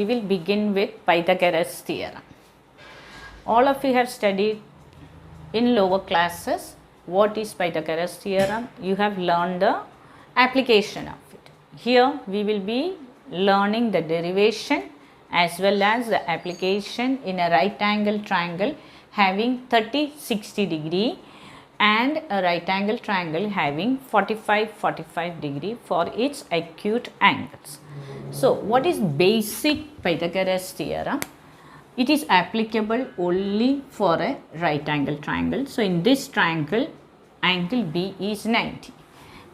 we will begin with Pythagoras theorem. All of you have studied in lower classes what is Pythagoras theorem. You have learned the application of it. Here we will be learning the derivation as well as the application in a right angle triangle having 30-60 degree and a right angle triangle having 45-45 degree for its acute angles. So, what is basic Pythagoras theorem? It is applicable only for a right angle triangle. So, in this triangle, angle B is 90.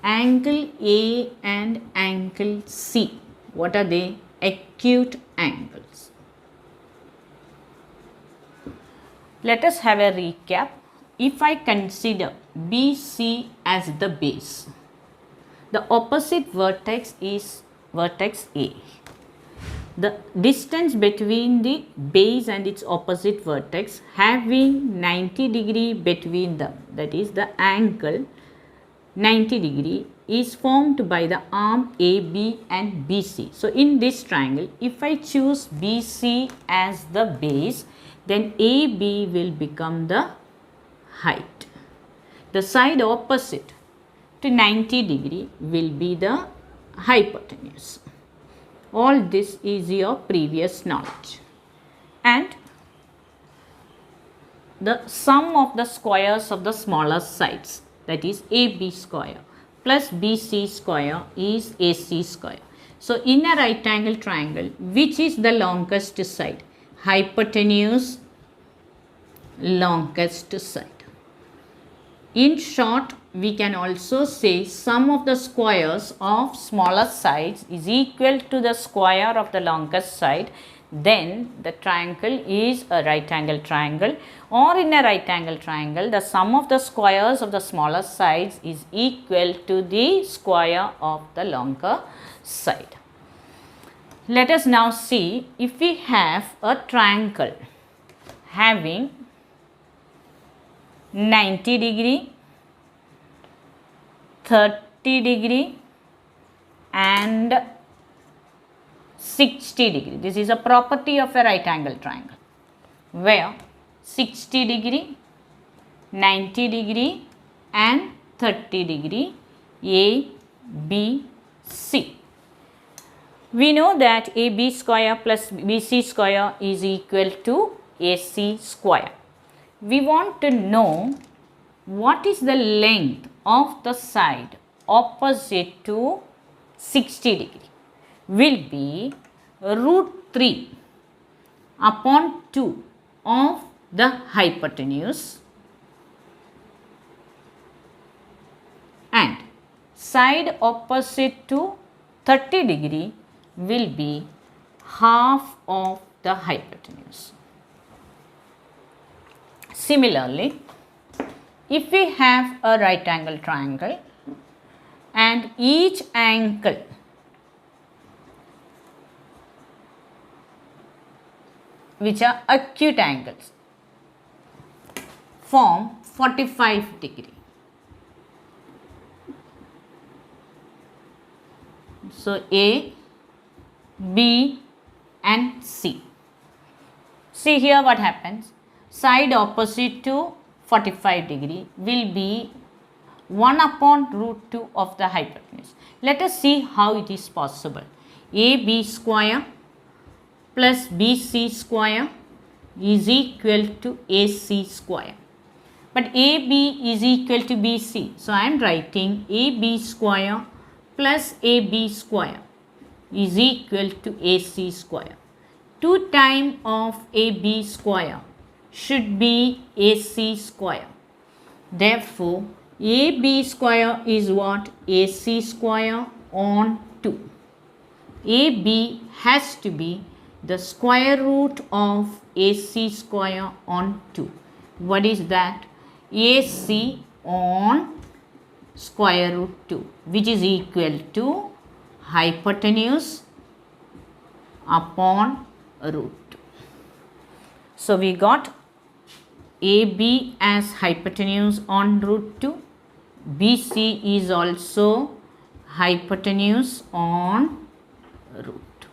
Angle A and angle C, what are they? Acute angles. Let us have a recap. If I consider BC as the base, the opposite vertex is vertex A. The distance between the base and its opposite vertex having 90 degree between them, that is the angle 90 degree, is formed by the arm AB and BC. So, in this triangle, if I choose BC as the base, then AB will become the height. The side opposite to 90 degree will be the hypotenuse. All this is your previous knowledge. And the sum of the squares of the smaller sides, that is AB square plus BC square is AC square. So, in a right angle triangle, which is the longest side? Hypotenuse, longest side. In short, we can also say sum of the squares of smaller sides is equal to the square of the longest side. Then the triangle is a right angle triangle, or in a right angle triangle, the sum of the squares of the smaller sides is equal to the square of the longer side. Let us now see if we have a triangle having 90 degree, 30 degree and 60 degree. This is a property of a right angle triangle where 60 degree, 90 degree and 30 degree A, B, C. We know that AB square plus BC square is equal to AC square. We want to know what is the length of the side opposite to 60 degree. Will be root 3 upon 2 of the hypotenuse, and side opposite to 30 degree will be half of the hypotenuse. Similarly, if we have a right angle triangle and each angle which are acute angles form 45 degree. So, A, B and C. See here what happens. Side opposite to 45 degree will be 1 upon root 2 of the hypotenuse. Let us see how it is possible. AB square plus BC square is equal to AC square. But AB is equal to BC. So, I am writing AB square plus AB square is equal to AC square. 2 times of AB square should be AC square. Therefore, AB square is what? AC square on 2. AB has to be the square root of AC square on 2. What is that? AC on square root 2, which is equal to hypotenuse upon root 2. So, we got AB as hypotenuse on root 2, BC is also hypotenuse on root 2.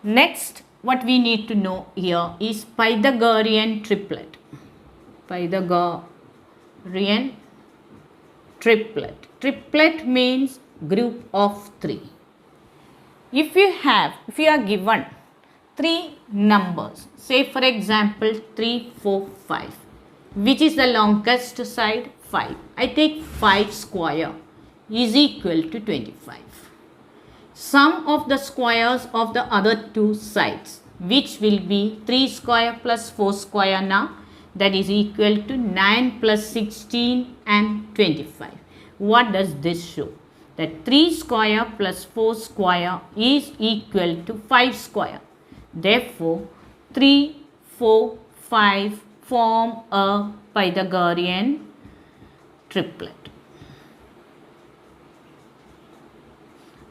Next, what we need to know here is Pythagorean triplet. Pythagorean triplet. Triplet means group of 3. If you are given 3 numbers, say for example 3, 4, 5, which is the longest side? 5. I take 5 square is equal to 25. Sum of the squares of the other 2 sides, which will be 3 square plus 4 square now, that is equal to 9 plus 16 and 25. What does this show? That 3 square plus 4 square is equal to 5 square. Therefore, 3, 4, 5 form a Pythagorean triplet.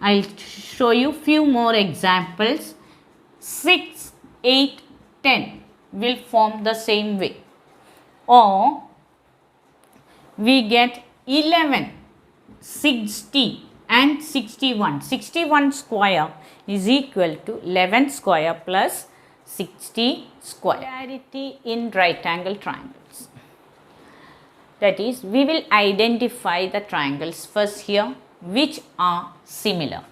I'll show you few more examples. 6, 8, 10 will form the same way. Or we get 11, 60 and 61. 61 square is equal to 11 square plus 60 square. Similarity in right angle triangles. That is, we will identify the triangles first here which are similar.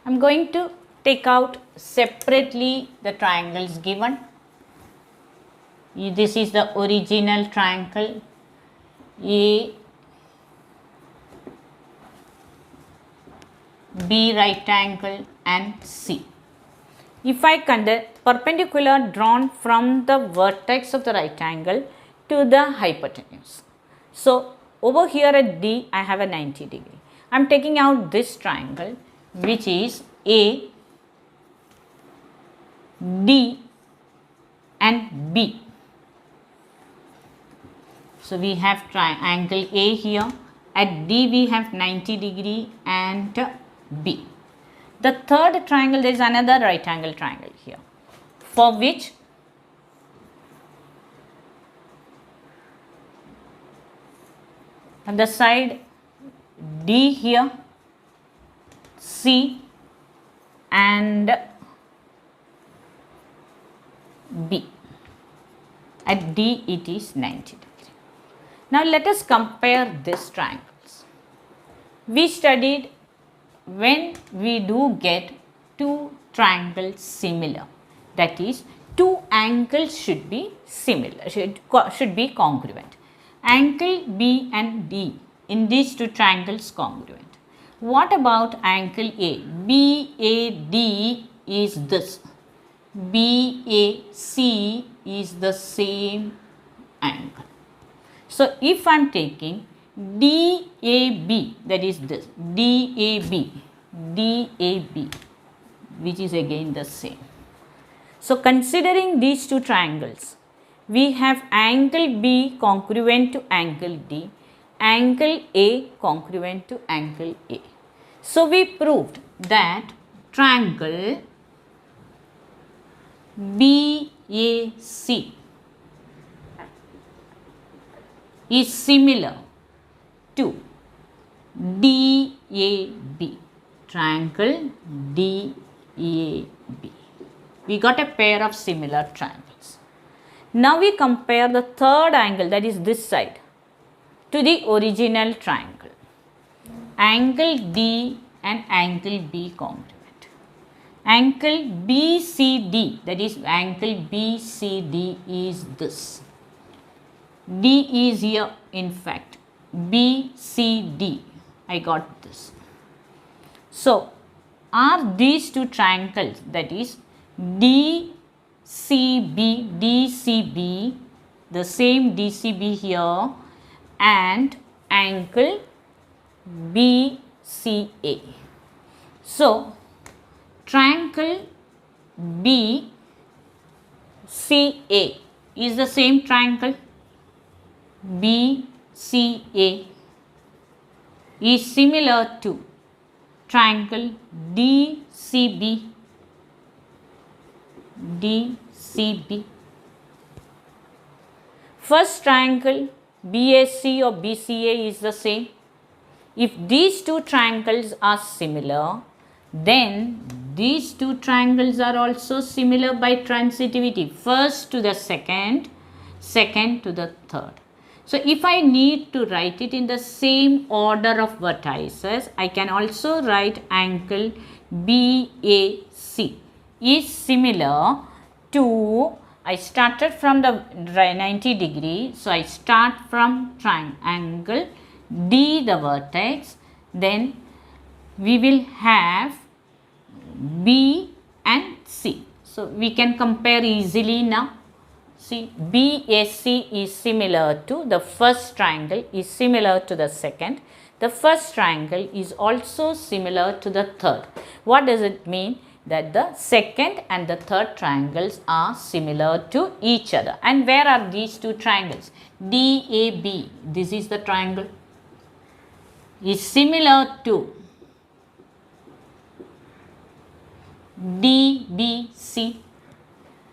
I am going to take out separately the triangles given. This is the original triangle A, B right angle and C. If I consider perpendicular drawn from the vertex of the right angle to the hypotenuse. So, over here at D I have a 90 degree. I am taking out this triangle which is A, D and B. So, we have triangle A here, at D we have 90 degree and B. The third triangle, there is another right angle triangle here, for which on the side D here, C and B. At D it is 90 degree. Now let us compare these triangles. We studied when we do get 2 triangles similar, that is 2 angles should be similar, should be congruent. Angle B and D in these 2 triangles congruent. What about angle A? BAD is this. BAC is the same angle. So, if I am taking DAB, that is this, DAB, which is again the same. So, considering these 2 triangles, we have angle B congruent to angle D, angle A congruent to angle A. So, we proved that triangle BAC is similar to DAB, triangle DAB. We got a pair of similar triangles. Now we compare the third angle, that is this side, to the original triangle. Angle D and angle B congruent. Angle BCD, that is angle BCD is this. D is here in fact, BCD, I got this. So, are these 2 triangles, that is DCB, the same DCB here and angle BCA. So, triangle BCA is the same triangle. BCA is similar to triangle DCB. First triangle BAC or BCA is the same. If these 2 triangles are similar, then these two triangles are also similar by transitivity. First to the second, second to the third. So if I need to write it in the same order of vertices, I can also write angle BAC is similar to, I started from the 90 degree, so I start from triangle D the vertex, then we will have B and C. So we can compare easily now. See, BAC is similar to the first triangle, is similar to the second. The first triangle is also similar to the third. What does it mean? That the second and the third triangles are similar to each other. And where are these two triangles? DAB, this is the triangle, is similar to DBC.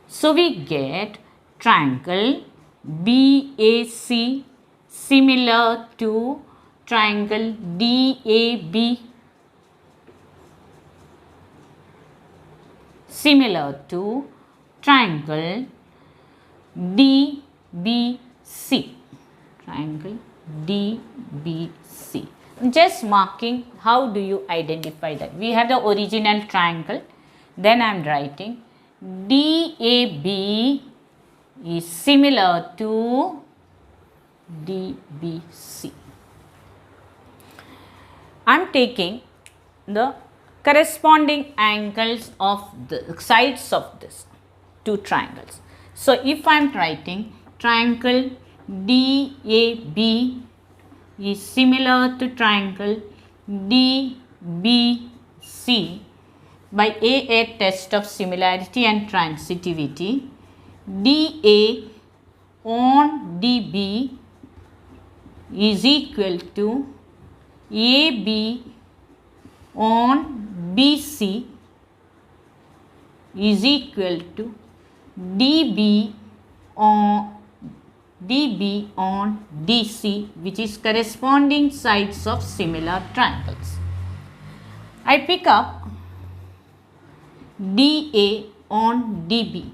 So we get triangle BAC similar to triangle DAB, similar to triangle DBC, triangle DBC. Just marking, how do you identify that? We have the original triangle, then I am writing DAB is similar to DBC. I am taking the corresponding angles of the sides of this two triangles. So if I am writing triangle DAB is similar to triangle DBC by a test of similarity and transitivity, DA on DB is equal to AB on BC is equal to DB on DC, which is corresponding sides of similar triangles. I pick up DA on DB,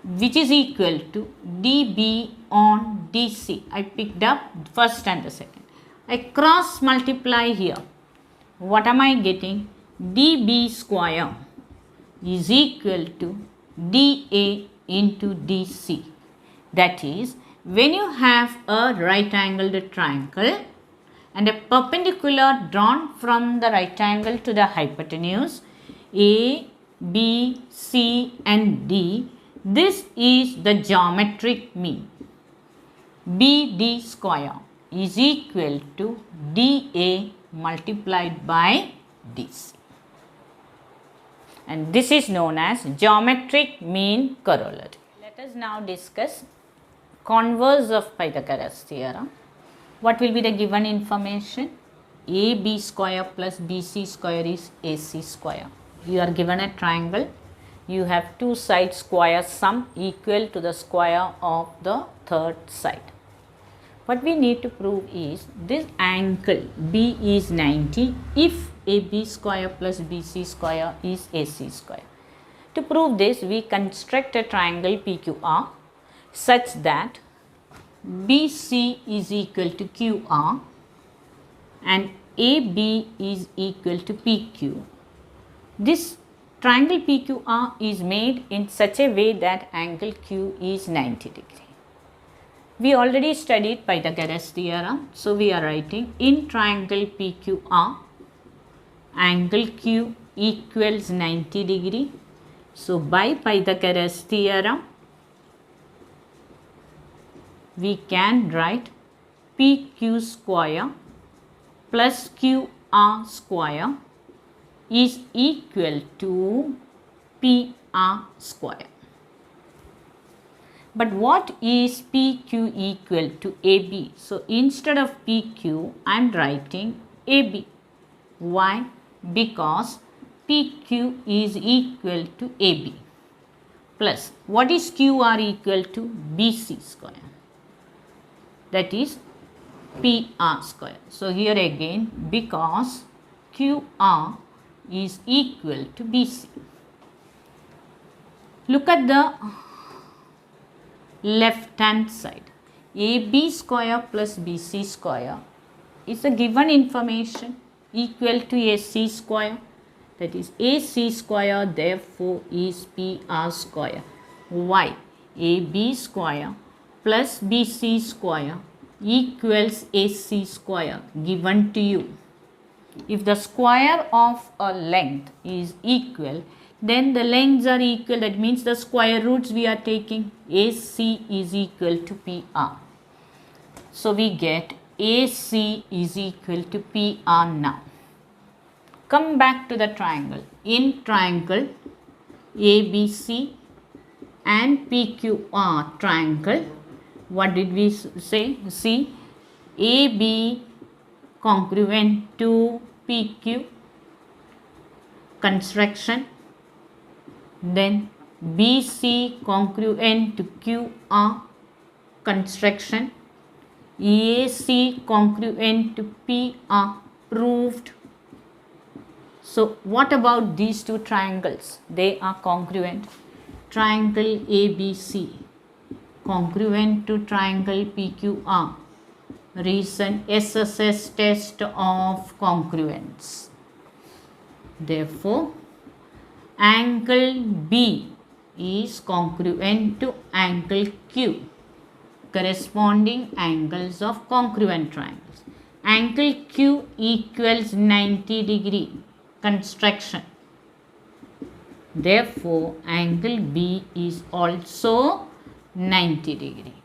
which is equal to DB on DC. I picked up first and the second. I cross multiply here. What am I getting? DB square is equal to DA into DC. That is, when you have a right angled triangle and a perpendicular drawn from the right angle to the hypotenuse, A, B, C and D, this is the geometric mean. BD square is equal to DA multiplied by DC. And this is known as geometric mean corollary. Let us now discuss converse of Pythagoras theorem. What will be the given information? AB square plus BC square is AC square. You are given a triangle. You have two side square sum equal to the square of the third side. What we need to prove is this angle B is 90 if AB square plus BC square is AC square. To prove this, we construct a triangle PQR such that BC is equal to QR and AB is equal to PQ. This triangle PQR is made in such a way that angle Q is 90 degree. We already studied Pythagoras theorem, so we are writing in triangle PQR, angle Q equals 90 degree. So by Pythagoras theorem, we can write PQ square plus QR square is equal to PR square. But what is PQ equal to AB? So instead of PQ, I am writing AB. Why? Because PQ is equal to AB plus what is QR equal to BC square, that is PR square. So here again, because QR is equal to BC. Look at the left hand side. AB square plus BC square is a given information equal to AC square. That is AC square therefore is PR square. Why? AB square plus BC square equals AC square given to you. If the square of a length is equal, then the lengths are equal. That means the square roots we are taking. AC is equal to PR. So we get AC is equal to PR now. Come back to the triangle. In triangle ABC and PQR triangle, what did we say? See, AB congruent to PQ construction, then BC congruent to QR construction, AC congruent to PR proved. So what about these two triangles? They are congruent. Triangle ABC congruent to triangle PQR. Reason SSS test of congruence. Therefore, angle B is congruent to angle Q. Corresponding angles of congruent triangles. Angle Q equals 90 degree construction. Therefore, angle B is also 90 degree.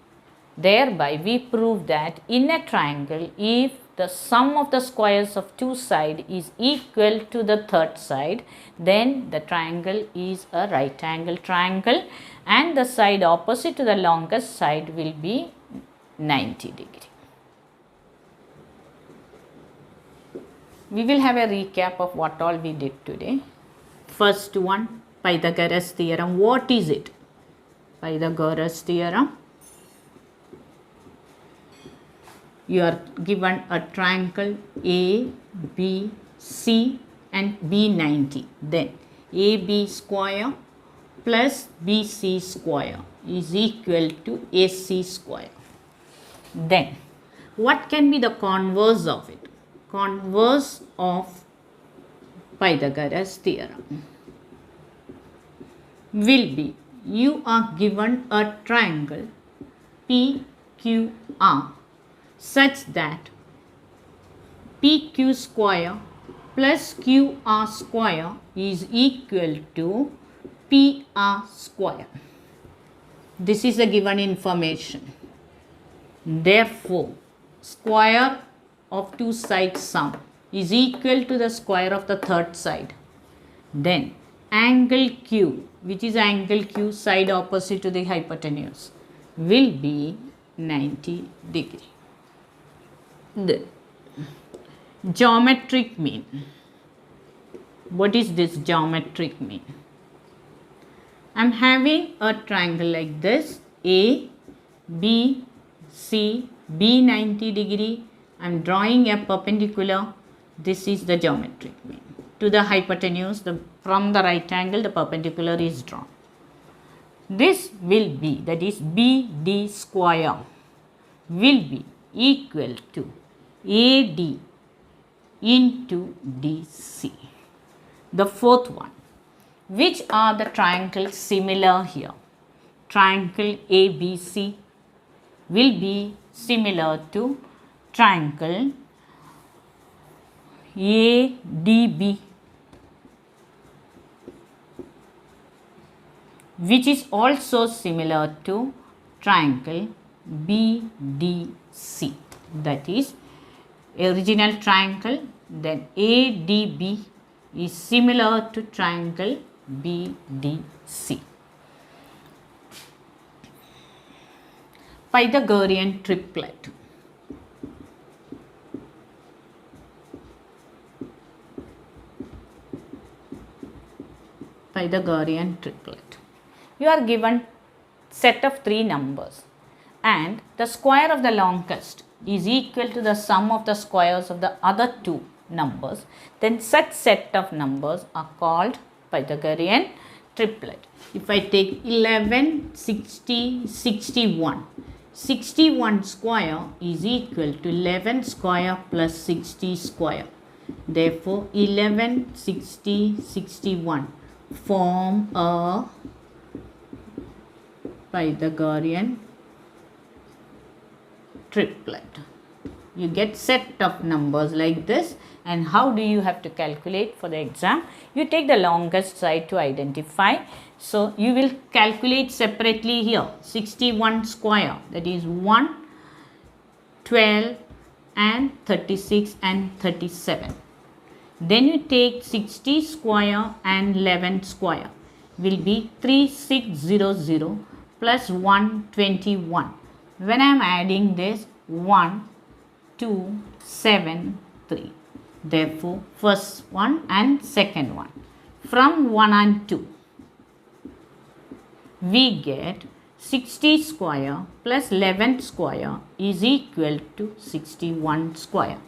Thereby, we prove that in a triangle, if the sum of the squares of two sides is equal to the third side, then the triangle is a right angle triangle and the side opposite to the longest side will be 90 degree. We will have a recap of what all we did today. First one, Pythagoras theorem. What is it? Pythagoras theorem. You are given a triangle A, B, C and B 90. Then AB square plus BC square is equal to AC square. Then what can be the converse of it? Converse of Pythagoras theorem will be, you are given a triangle PQR such that PQ square plus QR square is equal to PR square. This is a given information. Therefore, square of two sides sum is equal to the square of the third side. Then angle Q, which is angle Q side opposite to the hypotenuse, will be 90 degree. The geometric mean. What is this geometric mean? I am having a triangle like this, A, B, C, B 90 degree. I am drawing a perpendicular. This is the geometric mean. To the hypotenuse, from the right angle, the perpendicular is drawn. This will be, that is BD square, will be equal to AD into DC. The fourth one. Which are the triangles similar here? Triangle ABC will be similar to triangle ADB, which is also similar to triangle BDC. That is original triangle, then ADB is similar to triangle BDC. Pythagorean triplet. Pythagorean triplet. You are given set of three numbers and the square of the longest is equal to the sum of the squares of the other two numbers, then such set of numbers are called Pythagorean triplet. If I take 11, 60, 61, 61 square is equal to 11 square plus 60 square. Therefore, 11, 60, 61 form a Pythagorean triplet. You get set of numbers like this, and how do you have to calculate for the exam? You take the longest side to identify. So, you will calculate separately here 61 square, that is 1, 12 and 36 and 37. Then you take 60 square and 11 square will be 3600 plus 121. When I am adding this 1, 2, 7, 3. Therefore, first one and second one. From 1 and 2, we get 60 square plus 11 square is equal to 61 square.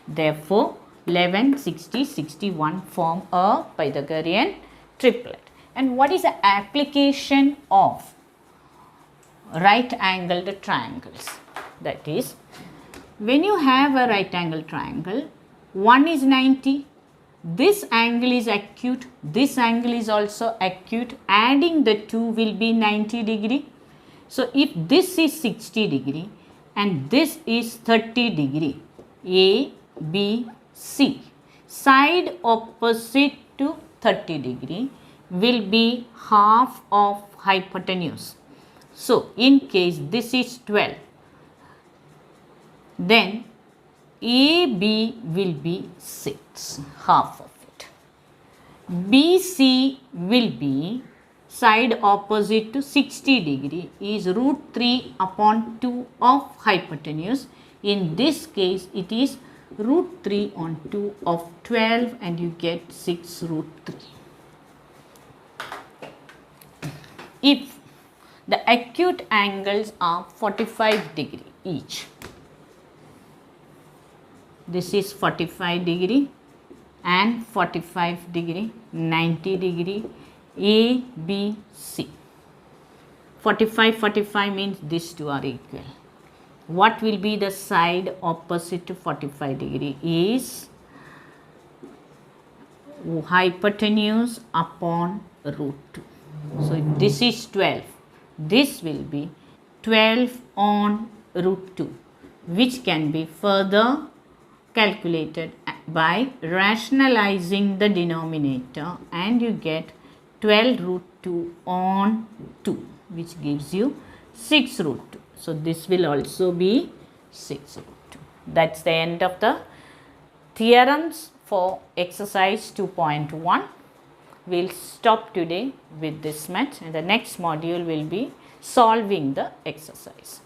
Therefore, 11, 60, 61 form a Pythagorean triplet. And what is the application of right angled triangles? That is, when you have a right angled triangle, one is 90, this angle is acute, this angle is also acute, adding the two will be 90 degree. So, if this is 60 degree and this is 30 degree, A, B, C, side opposite to 30 degree will be half of hypotenuse. So, in case this is 12, then AB will be 6, half of it. BC will be side opposite to 60 degree is root 3 upon 2 of hypotenuse. In this case, it is root 3 on 2 of 12 and you get 6 root 3. If the acute angles are 45 degree each, this is 45 degree and 45 degree, 90 degree, A, B, C. 45, 45 means these two are equal. What will be the side opposite to 45 degree is hypotenuse upon root 2. So, if this is 12, this will be 12 on root 2, which can be further calculated by rationalizing the denominator, and you get 12 root 2 on 2, which gives you 6 root 2. So, this will also be 6 root 2. That is the end of the theorems for exercise 2.1. We will stop today with this much, and the next module will be solving the exercise.